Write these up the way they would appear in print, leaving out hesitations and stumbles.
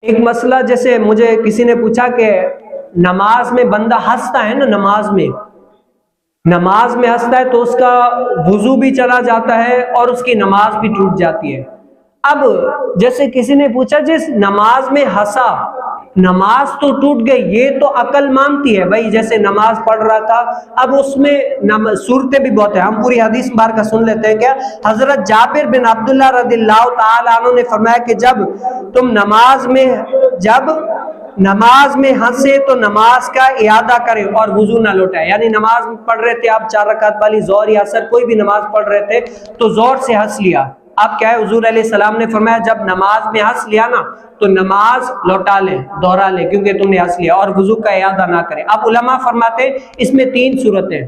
ایک مسئلہ، جیسے مجھے کسی نے پوچھا کہ نماز میں بندہ ہنستا ہے نا، نماز میں ہنستا ہے تو اس کا وضو بھی چلا جاتا ہے اور اس کی نماز بھی ٹوٹ جاتی ہے۔ اب جیسے کسی نے پوچھا جس نماز میں ہنسا، نماز تو ٹوٹ گئی، یہ تو عقل مانتی ہے بھائی، جیسے نماز پڑھ رہا تھا۔ اب اس میں صورتیں بھی بہت ہیں، ہم پوری حدیث بار کا سن لیتے ہیں کیا؟ حضرت جابر بن عبداللہ رضی اللہ تعالی عنہ نے فرمایا کہ جب تم نماز میں ہنسے تو نماز کا اعادہ کرے اور وضو نہ لوٹائے۔ یعنی نماز پڑھ رہے تھے آپ 4 رکعت والی، ظہر یا عصر، کوئی بھی نماز پڑھ رہے تھے تو زور سے ہنس لیا، اب کیا ہے، حضور علیہ السلام نے فرمایا جب نماز میں ہنس لیا نا تو نماز لوٹا لے، دوہرا لے، کیونکہ تم نے ہنس لیا، اور وضو کا اعادہ نہ کرے۔ اب علماء فرماتے ہیں اس میں 3 صورتیں،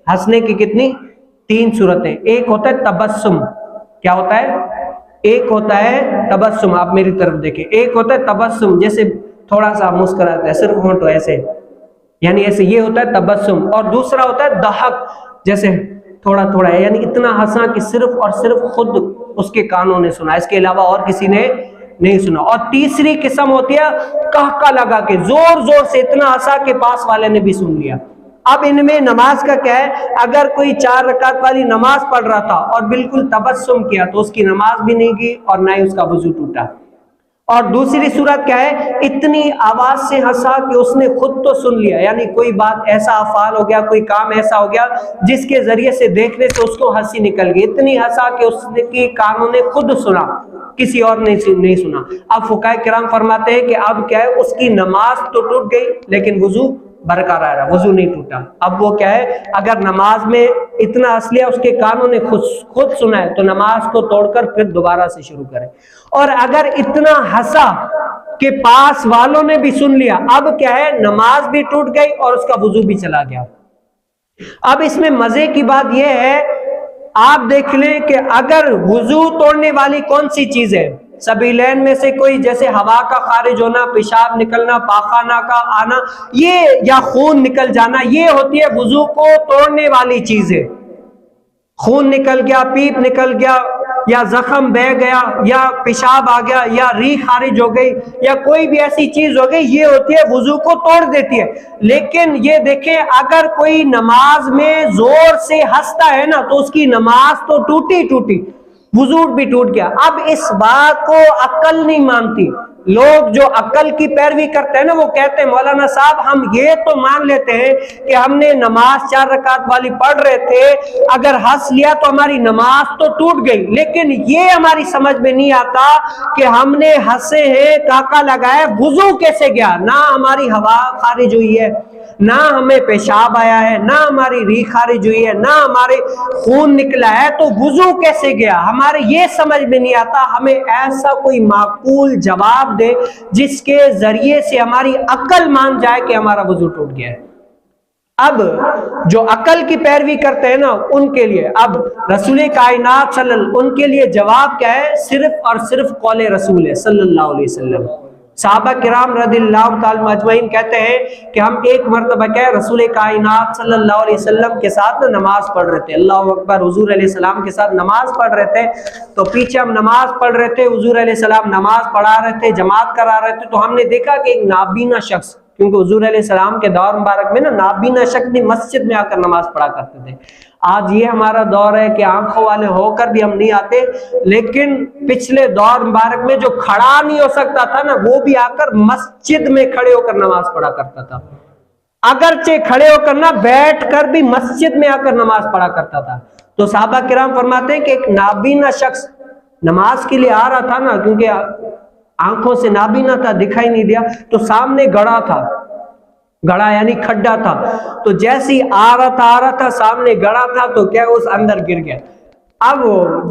ہنسنے کی کتنی؟ 3 صورتیں۔ ایک ہوتا ہے تبسم، کیا ہوتا ہے؟ ایک ہوتا ہے تبسم، آپ میری طرف دیکھیں، ایک ہوتا ہے تبسم، جیسے تھوڑا سا مسکراتا ہے، صرف ہونٹ ایسے، یعنی ایسے، یہ ہوتا ہے تبسم۔ اور دوسرا ہوتا ہے دہک، جیسے تھوڑا تھوڑا ہے، یعنی اتنا ہنسا کہ صرف اور صرف خود اس کے کانوں نے سنا، اس کے علاوہ اور کسی نے نہیں سنا۔ اور تیسری قسم ہوتی ہے قہقہ لگا کے، زور زور سے اتنا ہنسا کہ پاس والے نے بھی سن لیا۔ اب ان میں نماز کا کیا ہے؟ اگر کوئی 4 رکعت والی نماز پڑھ رہا تھا اور بالکل تبسم کیا تو اس کی نماز بھی نہیں گئی اور نہ ہی اس کا وضو ٹوٹا۔ اور دوسری صورت کیا ہے؟ اتنی آواز سے ہنسا کہ اس نے خود تو سن لیا، یعنی کوئی بات ایسا افعال ہو گیا، کوئی کام ایسا ہو گیا جس کے ذریعے سے دیکھنے سے اس کو ہنسی نکل گئی، اتنی ہنسا کہ اس کی کانوں نے خود سنا، کسی اور نے نہیں سنا۔ اب فقہاء کرام فرماتے ہیں کہ اب کیا ہے، اس کی نماز تو ٹوٹ گئی لیکن وضو برقرار رہا، وضو نہیں ٹوٹا۔ اب وہ کیا ہے، اگر نماز میں اتنا ہنس لیا، اس کے کانوں نے خود سنا ہے، تو نماز کو توڑ کر پھر دوبارہ سے شروع کرے۔ اور اگر اتنا ہنسا کہ پاس والوں نے بھی سن لیا، اب کیا ہے، نماز بھی ٹوٹ گئی اور اس کا وضو بھی چلا گیا۔ اب اس میں مزے کی بات یہ ہے، آپ دیکھ لیں کہ اگر وضو توڑنے والی کون سی چیز ہے، سبیلین میں سے کوئی، جیسے ہوا کا خارج ہونا، پیشاب نکلنا، پاخانہ کا آنا، یہ یا خون نکل جانا، یہ ہوتی ہے وضو کو توڑنے والی چیزیں۔ خون نکل گیا، پیپ نکل گیا، یا زخم بہ گیا، یا پیشاب آ گیا، یا ریح خارج ہو گئی، یا کوئی بھی ایسی چیز ہو گئی، یہ ہوتی ہے وضو کو توڑ دیتی ہے۔ لیکن یہ دیکھیں، اگر کوئی نماز میں زور سے ہنستا ہے نا تو اس کی نماز تو ٹوٹی، وضو بھی ٹوٹ گیا۔ اب اس بات کو عقل نہیں مانتی۔ لوگ جو عقل کی پیروی کرتے ہیں نا، وہ کہتے ہیں مولانا صاحب ہم یہ تو مان لیتے ہیں کہ ہم نے نماز 4 رکعت والی پڑھ رہے تھے، اگر ہنس لیا تو ہماری نماز تو ٹوٹ گئی، لیکن یہ ہماری سمجھ میں نہیں آتا کہ ہم نے ہنسے ہیں، کاکا لگایا، وضو کیسے گیا؟ نہ ہماری ہوا خارج ہوئی ہے، نہ ہمیں پیشاب آیا ہے، نہ ہماری ریح خارج ہوئی ہے، نہ ہمارے خون نکلا ہے، تو وضو کیسے گیا؟ ہمارے یہ سمجھ میں نہیں آتا۔ ہمیں ایسا کوئی معقول جواب دے جس کے ذریعے سے ہماری عقل مان جائے کہ ہمارا وضو ٹوٹ گیا ہے۔ اب جو عقل کی پیروی کرتے ہیں نا، ان کے لیے اب رسول کائنات صلی اللہ، ان کے لیے جواب کیا ہے؟ صرف اور صرف قول رسول ہے صلی اللہ علیہ وسلم۔ صحابہ کرام رضی اللہ تعالی مجمعین کہتے ہیں کہ ہم ایک مرتبہ کیا رسول کائنات صلی اللہ علیہ وسلم کے ساتھ نماز پڑھ رہے تھے، اللہ اکبر، حضور علیہ السلام کے ساتھ نماز پڑھ رہے تھے، تو پیچھے ہم نماز پڑھ رہے تھے، حضور علیہ السلام نماز پڑھا رہے تھے، جماعت کرا رہے تھے، تو ہم نے دیکھا کہ ایک نابینا شخص، کیونکہ حضور علیہ السلام کے دور مبارک میں نا نابینا شخص بھی مسجد میں آ کر نماز پڑھا کرتے تھے۔ آج یہ ہمارا دور ہے کہ آنکھوں والے ہو کر بھی ہم نہیں آتے، لیکن پچھلے دور مبارک میں جو کھڑا نہیں ہو سکتا تھا نا، وہ بھی آ کر مسجد میں کھڑے ہو کر نماز پڑھا کرتا تھا، اگرچہ کھڑے ہو کر نہ، بیٹھ کر بھی مسجد میں آ کر نماز پڑھا کرتا تھا۔ تو صحابہ کرام فرماتے ہیں کہ ایک نابینا شخص نماز کے لیے آ رہا تھا نا، کیونکہ آنکھوں سے نابینا تھا، دکھائی نہیں دیا، تو سامنے گڑھا تھا، گڑھا یعنی کھڈا تھا، تو جیسی آ رہا تھا سامنے گڑھا تھا تو کیا اس اندر گر گیا۔ اب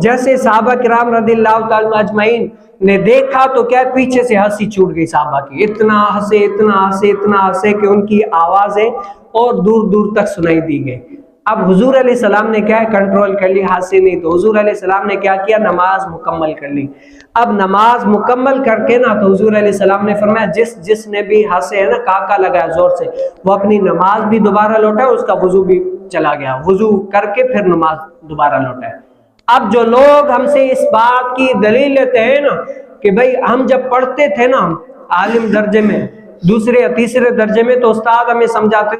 جیسے صحابہ کرام رضی اللہ تعالی اجمعین نے دیکھا تو کیا پیچھے سے ہنسی چھوٹ گئی صحابہ کی، اتنا ہنسے کہ ان کی آوازیں اور دور دور تک سنائی دی گئی۔ اب حضور علیہ السلام نے کیا کنٹرول کر لی، ہنسے نہیں، تو حضور علیہ السلام نے کیا کیا، نماز مکمل کر لی۔ اب نماز مکمل کر کے نا، تو حضور علیہ السلام نے فرمایا جس نے بھی ہنسے ہے نا، کاکا لگایا زور سے، وہ اپنی نماز بھی دوبارہ لوٹا، اس کا وضو بھی چلا گیا، وضو کر کے پھر نماز دوبارہ لوٹا۔ اب جو لوگ ہم سے اس بات کی دلیل لیتے ہیں نا کہ بھئی ہم جب پڑھتے تھے نا عالم درجے میں, دوسرے یا تیسرے درجے میں, تو استاد ہمیں سمجھاتے